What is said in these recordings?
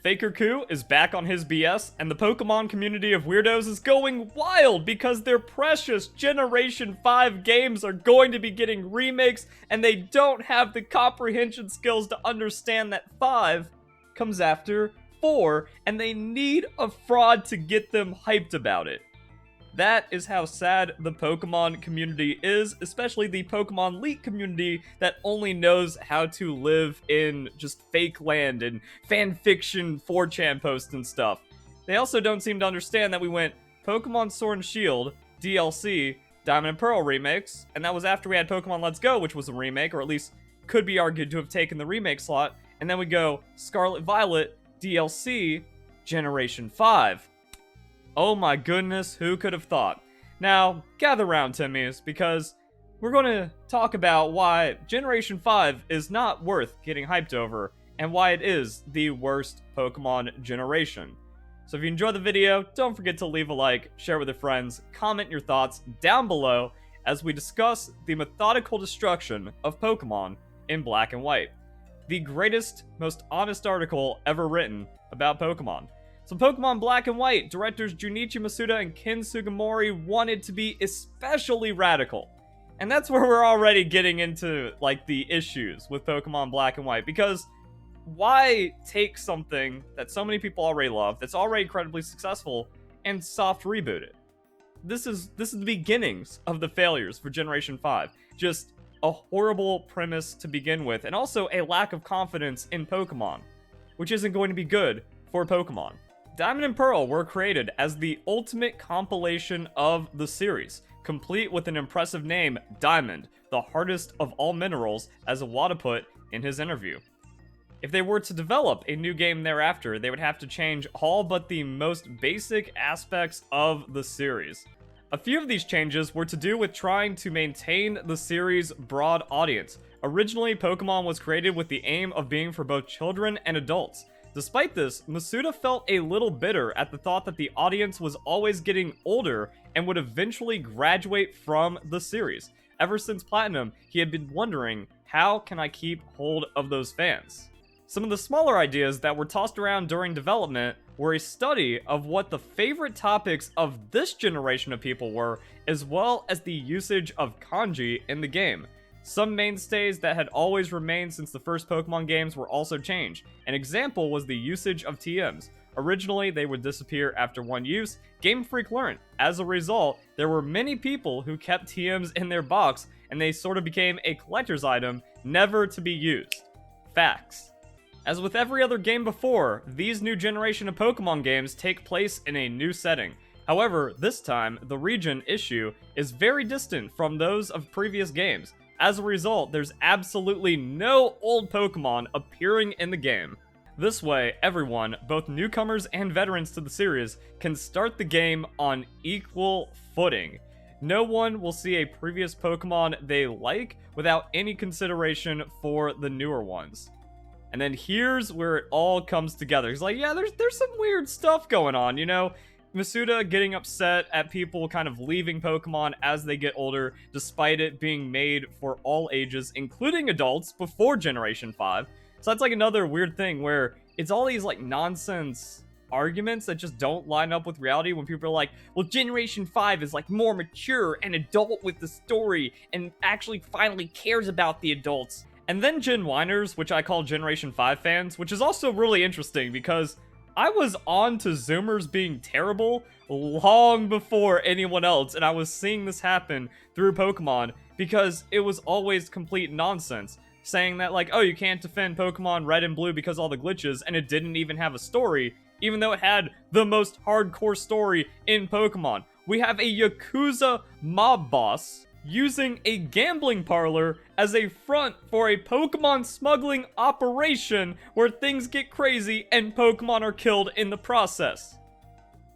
Faker Khu is back on his BS, and the Pokemon community of weirdos is going wild because their precious Generation 5 games are going to be getting remakes, and they don't have the comprehension skills to understand that 5 comes after 4, and they need a fraud to get them hyped about it. That is how sad the Pokemon community is, especially the Pokemon League community that only knows how to live in just fake land and fanfiction 4chan posts and stuff. They also don't seem to understand that we went Pokemon Sword and Shield, DLC, Diamond and Pearl remakes, and that was after we had Pokemon Let's Go, which was a remake, or at least could be argued to have taken the remake slot, and then we go Scarlet Violet, DLC, Generation 5. Oh my goodness, who could have thought? Now, gather round, Timmies, because we're going to talk about why Generation 5 is not worth getting hyped over, and why it is the worst Pokemon generation. So if you enjoyed the video, don't forget to leave a like, share with your friends, comment your thoughts down below as we discuss the methodical destruction of Pokemon in Black and White. The greatest, most honest article ever written about Pokemon. So Pokemon Black and White, directors Junichi Masuda and Ken Sugimori wanted to be especially radical. And that's where we're already getting into, like, the issues with Pokemon Black and White. Because why take something that so many people already love, that's already incredibly successful, and soft reboot it? This is the beginnings of the failures for Generation 5. Just a horrible premise to begin with, and also a lack of confidence in Pokemon, which isn't going to be good for Pokemon. Diamond and Pearl were created as the ultimate compilation of the series, complete with an impressive name, Diamond, the hardest of all minerals, as Iwata put in his interview. If they were to develop a new game thereafter, they would have to change all but the most basic aspects of the series. A few of these changes were to do with trying to maintain the series' broad audience. Originally, Pokemon was created with the aim of being for both children and adults. Despite this, Masuda felt a little bitter at the thought that the audience was always getting older and would eventually graduate from the series. Ever since Platinum, he had been wondering, how can I keep hold of those fans? Some of the smaller ideas that were tossed around during development were a study of what the favorite topics of this generation of people were, as well as the usage of kanji in the game. Some mainstays that had always remained since the first Pokemon games were also changed. An example was the usage of TMs. Originally, they would disappear after one use. Game Freak learned. As a result, there were many people who kept TMs in their box, and they sort of became a collector's item, never to be used. Facts. As with every other game before, these new generation of Pokemon games take place in a new setting. However, this time, the region issue is very distant from those of previous games. As a result, there's absolutely no old Pokemon appearing in the game. This way, everyone, both newcomers and veterans to the series, can start the game on equal footing. No one will see a previous Pokemon they like without any consideration for the newer ones. And then here's where it all comes together. He's like, yeah, there's some weird stuff going on, you know? Masuda getting upset at people kind of leaving Pokemon as they get older, despite it being made for all ages, including adults, before Generation 5. So that's like another weird thing where it's all these like nonsense arguments that just don't line up with reality when people are like, well, Generation 5 is like more mature and adult with the story and actually finally cares about the adults. And then Gen Whiners, which I call Generation 5 fans, which is also really interesting because I was on to Zoomers being terrible long before anyone else, and I was seeing this happen through Pokemon because it was always complete nonsense, saying that like, oh, you can't defend Pokemon Red and Blue because all the glitches, and it didn't even have a story, even though it had the most hardcore story in Pokemon. We have a Yakuza mob boss using a gambling parlor as a front for a Pokemon smuggling operation where things get crazy and Pokemon are killed in the process.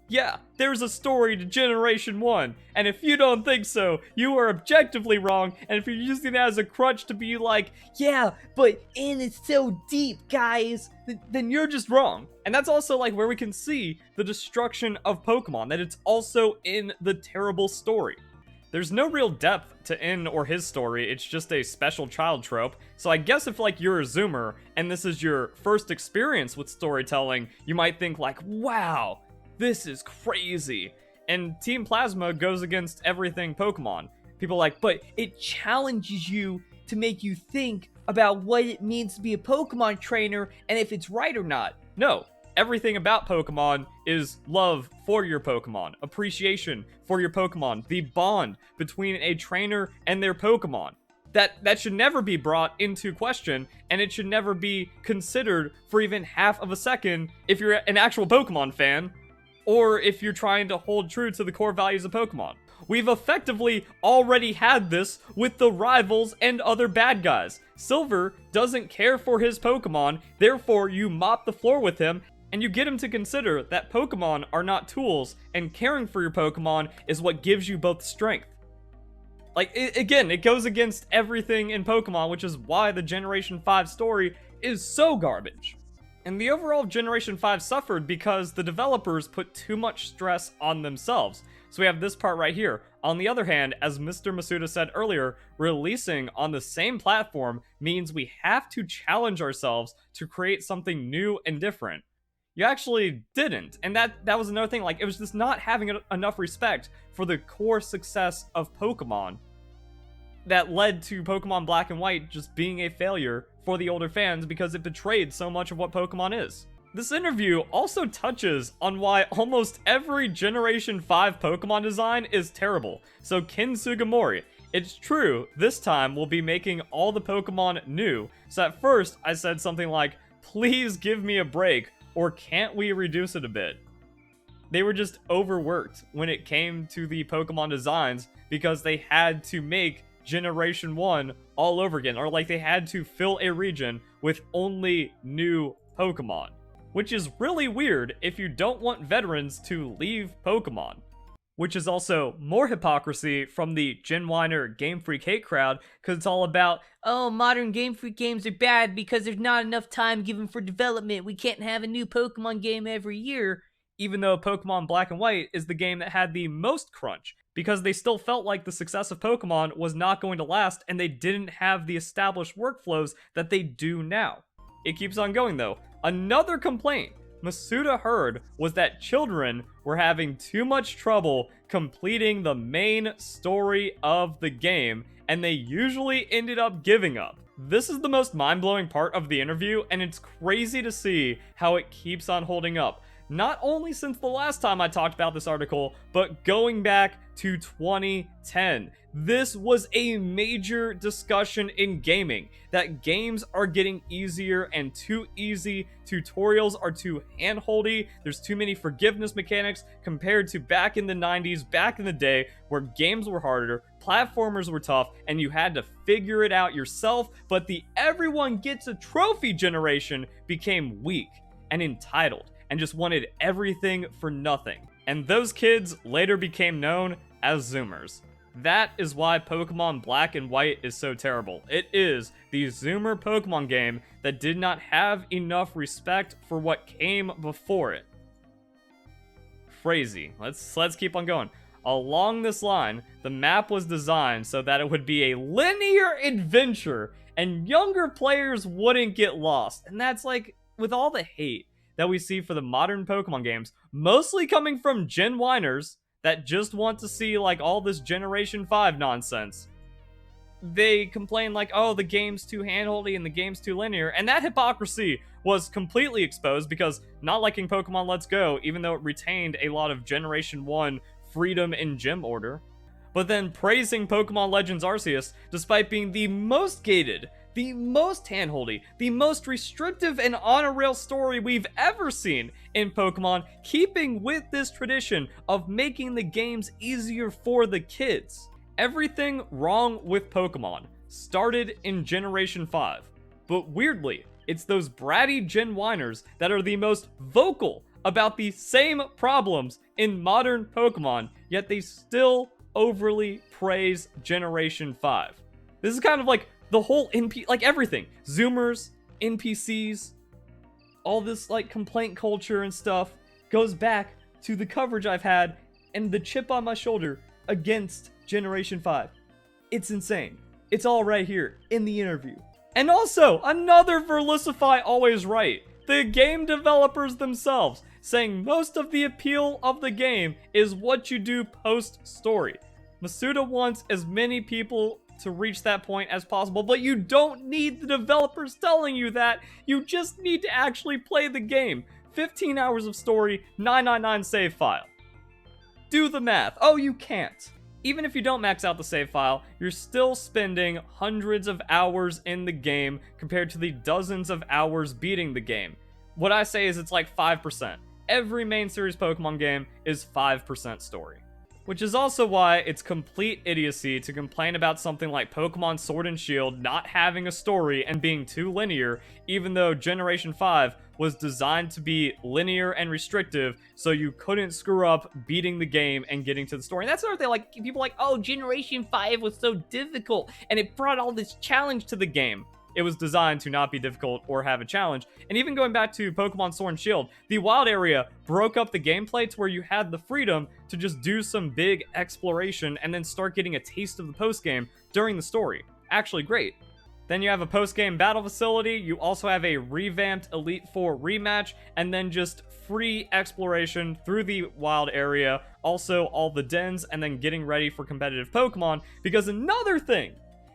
Yeah, there's a story to Generation 1, and if you don't think so, you are objectively wrong, and if you're using it as a crutch to be like, yeah, but it's so deep, guys, then you're just wrong. And that's also like where we can see the destruction of Pokemon, that it's also in the terrible story. There's no real depth to In or his story, it's just a special child trope. So I guess if like you're a Zoomer and this is your first experience with storytelling, you might think like, wow, this is crazy. And Team Plasma goes against everything Pokemon. People are like, but it challenges you to make you think about what it means to be a Pokemon trainer and if it's right or not. No, everything about Pokemon is love for your Pokemon, appreciation for your Pokemon, the bond between a trainer and their Pokemon. That should never be brought into question, and it should never be considered for even half of a second if you're an actual Pokemon fan, or if you're trying to hold true to the core values of Pokemon. We've effectively already had this with the rivals and other bad guys. Silver doesn't care for his Pokemon, therefore you mop the floor with him, and you get him to consider that Pokemon are not tools, and caring for your Pokemon is what gives you both strength. Like, it goes against everything in Pokemon, which is why the Generation 5 story is so garbage. And the overall Generation 5 suffered because the developers put too much stress on themselves. So we have this part right here. On the other hand, as Mr. Masuda said earlier, releasing on the same platform means we have to challenge ourselves to create something new and different. You actually didn't, and that was another thing. Like, it was just not having enough respect for the core success of Pokemon that led to Pokemon Black and White just being a failure for the older fans because it betrayed so much of what Pokemon is. This interview also touches on why almost every Generation 5 Pokemon design is terrible. So Ken Sugimori, it's true, this time we'll be making all the Pokemon new. So at first I said something like, please give me a break, or can't we reduce it a bit? They were just overworked when it came to the Pokemon designs because they had to make Generation 1 all over again, or like they had to fill a region with only new Pokemon, which is really weird if you don't want veterans to leave Pokemon. Which is also more hypocrisy from the Gen Whiner Game Freak hate crowd, because it's all about, oh, modern Game Freak games are bad because there's not enough time given for development, we can't have a new Pokemon game every year, even though Pokemon Black and White is the game that had the most crunch, because they still felt like the success of Pokemon was not going to last, and they didn't have the established workflows that they do now. It keeps on going though. Another complaint Masuda heard was that children were having too much trouble completing the main story of the game, and they usually ended up giving up. This is the most mind-blowing part of the interview, and it's crazy to see how it keeps on holding up. Not only since the last time I talked about this article, but going back to 2010. This was a major discussion in gaming, that games are getting easier and too easy, tutorials are too handholdy, there's too many forgiveness mechanics compared to back in the 90s, back in the day, where games were harder, platformers were tough, and you had to figure it out yourself, but the everyone gets a trophy generation became weak and entitled, and just wanted everything for nothing. And those kids later became known as Zoomers. That is why Pokemon Black and White is so terrible. It is the Zoomer Pokemon game that did not have enough respect for what came before it. Crazy. Let's keep on going. Along this line, the map was designed so that it would be a linear adventure and younger players wouldn't get lost. And that's like, with all the hate that we see for the modern Pokemon games, mostly coming from Gen Whiners that just want to see like all this Generation 5 nonsense. They complain like, oh, the game's too handholdy and the game's too linear, and that hypocrisy was completely exposed because not liking Pokemon Let's Go, even though it retained a lot of Generation 1 freedom in gym order, but then praising Pokemon Legends Arceus despite being the most gated, the most handholdy, the most restrictive and on-a-rail story we've ever seen in Pokemon, keeping with this tradition of making the games easier for the kids. Everything wrong with Pokemon started in Generation 5, but weirdly, it's those bratty Gen Whiners that are the most vocal about the same problems in modern Pokemon, yet they still overly praise Generation 5. This is kind of like the whole like everything. Zoomers, NPCs, all this like complaint culture and stuff goes back to the coverage I've had and the chip on my shoulder against Generation 5. It's insane. It's all right here in the interview. And also, another Verlisify always right. The game developers themselves saying most of the appeal of the game is what you do post-story. Masuda wants as many people to reach that point as possible, but you don't need the developers telling you that. You just need to actually play the game. 15 hours of story, 999 save file. Do the math. Oh, you can't. Even if you don't max out the save file, you're still spending hundreds of hours in the game compared to the dozens of hours beating the game. What I say is it's like 5%. Every main series Pokemon game is 5% story. Which is also why it's complete idiocy to complain about something like Pokemon Sword and Shield not having a story and being too linear, even though Generation 5 was designed to be linear and restrictive, so you couldn't screw up beating the game and getting to the story. And that's another thing, like, people are like, oh, Generation 5 was so difficult, and it brought all this challenge to the game. It was designed to not be difficult or have a challenge. And even going back to Pokemon Sword and Shield, the wild area broke up the gameplay to where you had the freedom to just do some big exploration and then start getting a taste of the post-game during the story. Actually great. Then you have a post-game battle facility, you also have a revamped Elite Four rematch, and then just free exploration through the wild area, also all the dens, and then getting ready for competitive Pokemon. Because another thing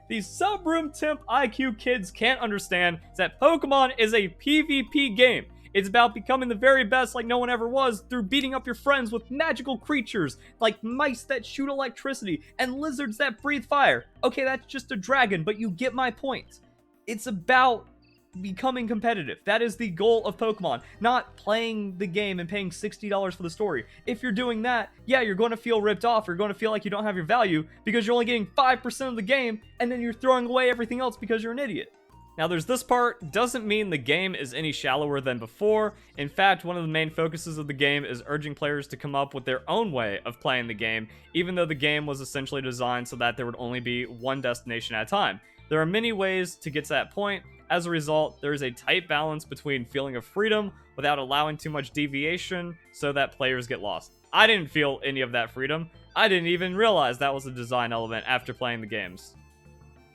these subroom temp IQ kids can't understand is that Pokemon is a PvP game. It's about becoming the very best like no one ever was through beating up your friends with magical creatures like mice that shoot electricity and lizards that breathe fire. Okay, that's just a dragon, but you get my point. It's about becoming competitive. That is the goal of Pokemon, not playing the game and paying $60 for the story. If you're doing that, yeah, you're going to feel ripped off. You're going to feel like you don't have your value because you're only getting 5% of the game and then you're throwing away everything else because you're an idiot. Now, there's this part, doesn't mean the game is any shallower than before. In fact, one of the main focuses of the game is urging players to come up with their own way of playing the game, even though the game was essentially designed so that there would only be one destination at a time. There are many ways to get to that point. As a result, there is a tight balance between feeling of freedom without allowing too much deviation so that players get lost. I didn't feel any of that freedom. I didn't even realize that was a design element after playing the games.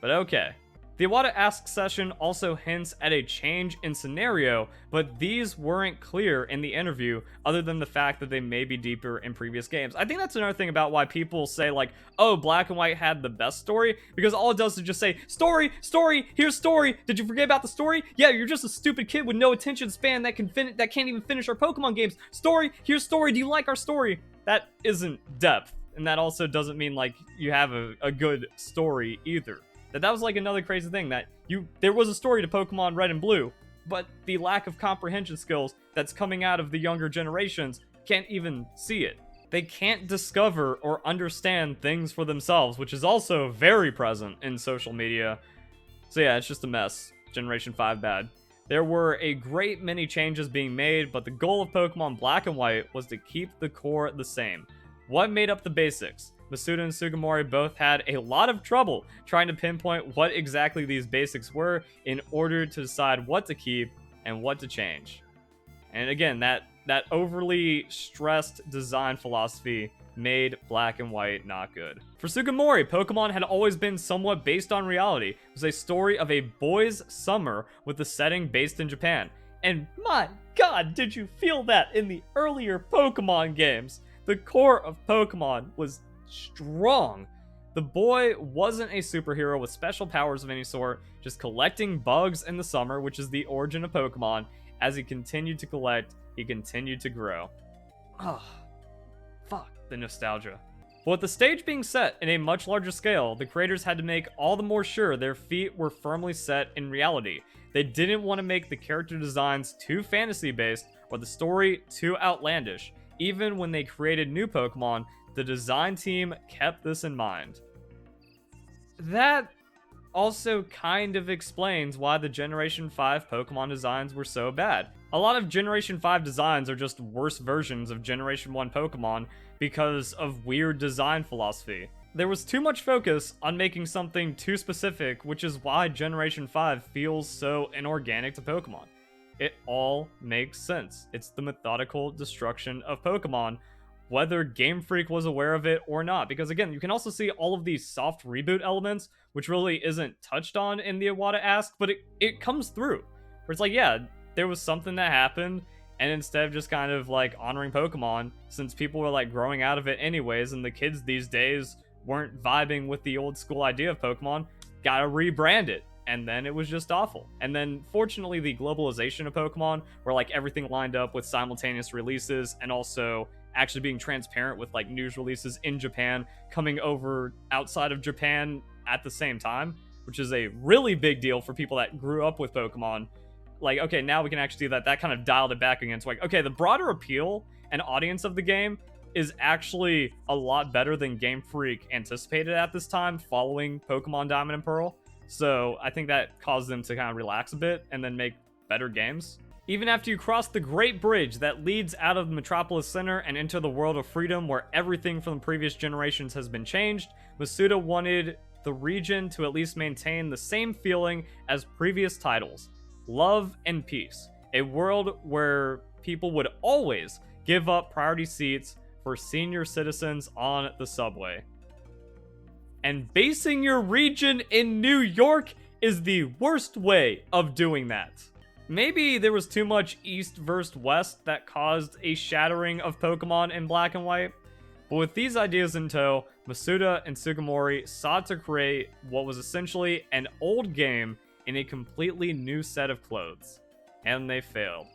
But okay. The Iwata Ask session also hints at a change in scenario, but these weren't clear in the interview other than the fact that they may be deeper in previous games. I think that's another thing about why people say like, oh, Black and White had the best story, because all it does is just say, story, story, here's story, did you forget about the story? Yeah, you're just a stupid kid with no attention span that can't even finish our Pokemon games. Story, here's story, do you like our story? That isn't depth, and that also doesn't mean like you have a good story either. That was like another crazy thing, that there was a story to Pokemon Red and Blue, but the lack of comprehension skills that's coming out of the younger generations can't even see it. They can't discover or understand things for themselves, which is also very present in social media. So yeah, it's just a mess. Generation 5 bad. There were a great many changes being made, but the goal of Pokemon Black and White was to keep the core the same. What made up the basics? Masuda and Sugimori both had a lot of trouble trying to pinpoint what exactly these basics were in order to decide what to keep and what to change. And again, that overly stressed design philosophy made Black and White not good. For Sugimori, Pokemon had always been somewhat based on reality. It was a story of a boy's summer with the setting based in Japan. And my god, did you feel that in the earlier Pokemon games? The core of Pokemon was strong. The boy wasn't a superhero with special powers of any sort, just collecting bugs in the summer, which is the origin of Pokemon. As he continued to collect, he continued to grow. Ah, fuck, the nostalgia. But with the stage being set in a much larger scale, the creators had to make all the more sure their feet were firmly set in reality. They didn't want to make the character designs too fantasy-based or the story too outlandish. Even when they created new Pokemon, the design team kept this in mind. That also kind of explains why the Generation 5 Pokemon designs were so bad. A lot of Generation 5 designs are just worse versions of Generation 1 Pokemon because of weird design philosophy. There was too much focus on making something too specific, which is why Generation 5 feels so inorganic to Pokemon. It all makes sense. It's the methodical destruction of Pokemon, whether Game Freak was aware of it or not. Because again, you can also see all of these soft reboot elements, which really isn't touched on in the Iwata Ask, but it comes through. Where it's like, yeah, there was something that happened, and instead of just kind of like honoring Pokemon, since people were like growing out of it anyways, and the kids these days weren't vibing with the old school idea of Pokemon, gotta rebrand it. And then it was just awful. And then fortunately the globalization of Pokemon, where like everything lined up with simultaneous releases and also actually being transparent with like news releases in Japan coming over outside of Japan at the same time, which is a really big deal for people that grew up with Pokemon. Like, okay, now we can actually do that. That kind of dialed it back against like, okay, the broader appeal and audience of the game is actually a lot better than Game Freak anticipated at this time following Pokemon Diamond and Pearl. So I think that caused them to kind of relax a bit and then make better games. Even after you cross the Great Bridge that leads out of the Metropolis Center and into the World of Freedom where everything from the previous generations has been changed, Masuda wanted the region to at least maintain the same feeling as previous titles. Love and peace. A world where people would always give up priority seats for senior citizens on the subway. And basing your region in New York is the worst way of doing that. Maybe there was too much East versus West that caused a shattering of Pokemon in Black and White. But with these ideas in tow, Masuda and Sugimori sought to create what was essentially an old game in a completely new set of clothes. And they failed.